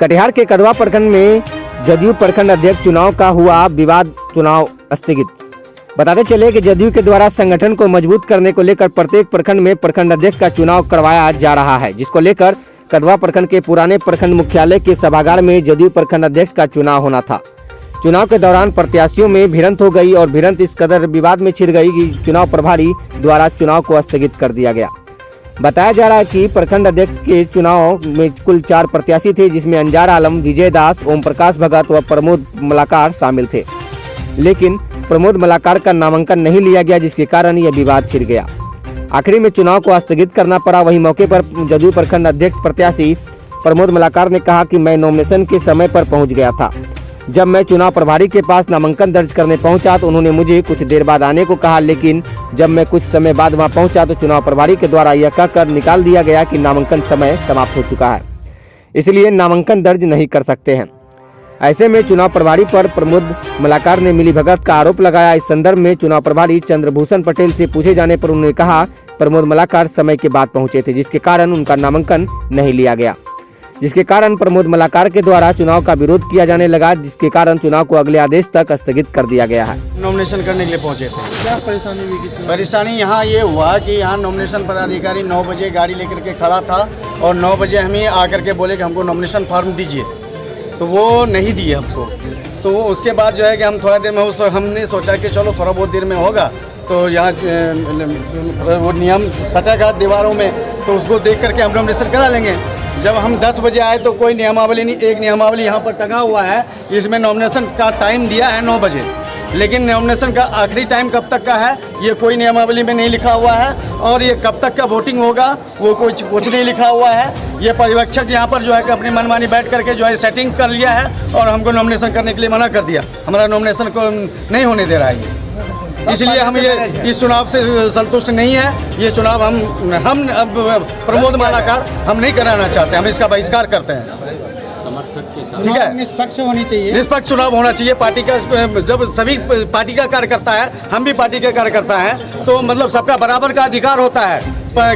कटिहार के कदवा प्रखंड में जदयू प्रखंड अध्यक्ष चुनाव का हुआ विवाद, चुनाव स्थगित। बताते चले कि जदयू के द्वारा संगठन को मजबूत करने को लेकर प्रत्येक प्रखंड में प्रखंड अध्यक्ष का चुनाव करवाया जा रहा है, जिसको लेकर कदवा प्रखंड के पुराने प्रखंड मुख्यालय के सभागार में जदयू प्रखंड अध्यक्ष का चुनाव होना था। चुनाव के दौरान प्रत्याशियों में भिड़ंत हो गई और भिड़ंत इस कदर विवाद में छिड़ गई कि चुनाव प्रभारी द्वारा चुनाव को स्थगित कर दिया गया। बताया जा रहा है कि प्रखंड अध्यक्ष के चुनाव में कुल 4 प्रत्याशी थे, जिसमें अंजार आलम, विजय दास, ओम प्रकाश भगत व प्रमोद मलाकार शामिल थे। लेकिन प्रमोद मलाकार का नामांकन नहीं लिया गया, जिसके कारण यह विवाद छिड़ गया। आखिरी में चुनाव को स्थगित करना पड़ा। वहीं मौके पर जदयू प्रखंड अध्यक्ष प्रत्याशी प्रमोद मलाकार ने कहा कि मैं नॉमिनेशन के समय पर पहुंच गया था। जब मैं चुनाव प्रभारी के पास नामांकन दर्ज करने पहुंचा तो उन्होंने मुझे कुछ देर बाद आने को कहा, लेकिन जब मैं कुछ समय बाद वहां पहुंचा तो चुनाव प्रभारी के द्वारा यह कहकर निकाल दिया गया कि नामांकन समय समाप्त हो चुका है, इसलिए नामांकन दर्ज नहीं कर सकते हैं। ऐसे में चुनाव प्रभारी पर प्रमोद मलाकार ने मिलीभगत का आरोप लगाया। इस संदर्भ में चुनाव प्रभारी चंद्रभूषण पटेल से पूछे जाने पर उन्होंने कहा प्रमोद मलाकार समय के बाद पहुंचे थे, जिसके कारण उनका नामांकन नहीं लिया गया, जिसके कारण प्रमोद मलाकार के द्वारा चुनाव का विरोध किया जाने लगा, जिसके कारण चुनाव को अगले आदेश तक स्थगित कर दिया गया है। नॉमिनेशन करने के लिए पहुंचे थे। क्या परेशानी हुई? परेशानी यहाँ ये हुआ कि यहाँ नॉमिनेशन पदाधिकारी 9 बजे गाड़ी लेकर के खड़ा था और 9 बजे हमें आकर के बोले कि हमको नॉमिनेशन फॉर्म दीजिए, तो वो नहीं दिए हमको। तो उसके बाद जो है कि हम थोड़ा देर में हमने सोचा कि चलो थोड़ा बहुत देर में होगा, तो यहाँ वो नियम सटेगा दीवारों में, तो उसको देख करके हम नॉमिनेशन करा लेंगे। जब हम 10 बजे आए तो कोई नियमावली नहीं, एक नियमावली यहाँ पर टंगा हुआ है, इसमें नॉमिनेशन का टाइम दिया है 9 बजे, लेकिन नॉमिनेशन का आखिरी टाइम कब तक का है ये कोई नियमावली में नहीं लिखा हुआ है, और ये कब तक का वोटिंग होगा वो कुछ नहीं लिखा हुआ है। ये पर्यवेक्षक यहाँ पर जो है कि अपनी मनमानी बैठ करके जो है सेटिंग कर लिया है और हमको नॉमिनेशन करने के लिए मना कर दिया। हमारा नॉमिनेशन को नहीं होने दे रहा है, इसलिए हम ये इस चुनाव से संतुष्ट नहीं है। ये चुनाव हम अब प्रमोद मलाकार हम नहीं कराना चाहते, हम इसका बहिष्कार करते हैं। ठीक है, निष्पक्ष होनी चाहिए, निष्पक्ष चुनाव होना चाहिए। पार्टी का जब सभी पार्टी का कार्यकर्ता है, हम भी पार्टी के कार्यकर्ता हैं, तो मतलब सबका बराबर का अधिकार होता है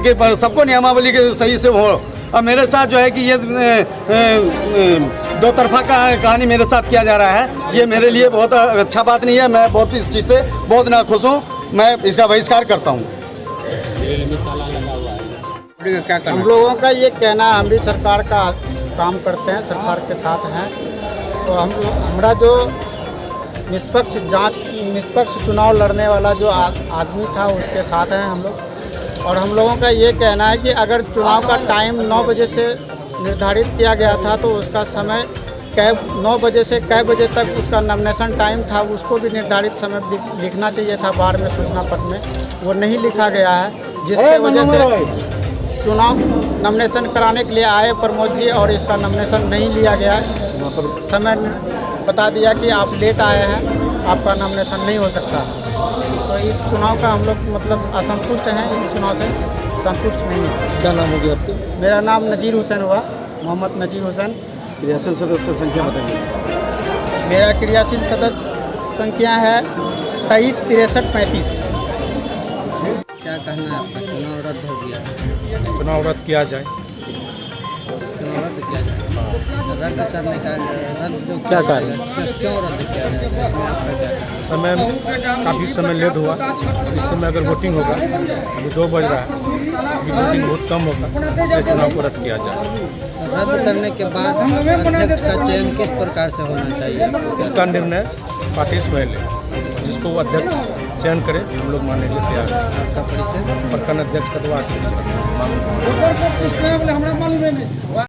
कि सबको नियमावली के सही से हो। और मेरे साथ जो है कि ये दो तरफा का कहानी मेरे साथ किया जा रहा है, ये मेरे लिए बहुत अच्छा बात नहीं है। मैं बहुत इस चीज़ से बहुत नाखुश हूँ, मैं इसका बहिष्कार करता हूँ। हम लोगों का ये कहना, हम भी सरकार का काम करते हैं, सरकार के साथ हैं, तो हमारा जो निष्पक्ष चुनाव लड़ने वाला जो आदमी था उसके साथ हैं हम लोग। और हम लोगों का ये कहना है कि अगर चुनाव का टाइम 9 बजे से निर्धारित किया गया था तो उसका समय 9 बजे से कै बजे तक उसका नॉमिनेशन टाइम था, उसको भी निर्धारित समय लिखना चाहिए था बाहर में सूचना पत्र में, वो नहीं लिखा गया है, जिसकी वजह से चुनाव नॉमिनेशन कराने के लिए आए प्रमोद जी और इसका नॉमिनेशन नहीं लिया गया है। समय बता दिया कि आप लेट आए हैं, आपका नॉमिनेशन नहीं हो सकता। तो इस चुनाव का हम लोग मतलब असंतुष्ट हैं, इस चुनाव से संतुष्ट नहीं है। क्या नाम हो गया आपके? मेरा नाम नजीर हुसैन हुआ, मोहम्मद नजीर हुसैन। क्रियाशील सदस्य संख्या बताइए। मेरा क्रियाशील सदस्य संख्या है 23 63 35। क्या कहना है आपका? चुनाव रद्द हो गया, चुनाव रद्द किया जाए। चुनाव रद्द किया जाए, रद्द करने का रद्द क्या कारण? क्यों रद्द किया जाए, इसमें आपका क्या? समय काफ़ी समय लेट हुआ। इस समय अगर वोटिंग होगा, अभी 2 बज रहा है, अभी वोटिंग बहुत कम होगा, इसलिए चुनाव को रद्द किया जाए। रद्द करने के बाद अध्यक्ष का चयन किस प्रकार से होना चाहिए? इसका निर्णय पार्टी स्वयं ले, जिसको वो अध्यक्ष चयन करे, हम लोग मानने के लिए तैयार हैं। आपका परिचय? प्रखंड अध्यक्ष का द्वारा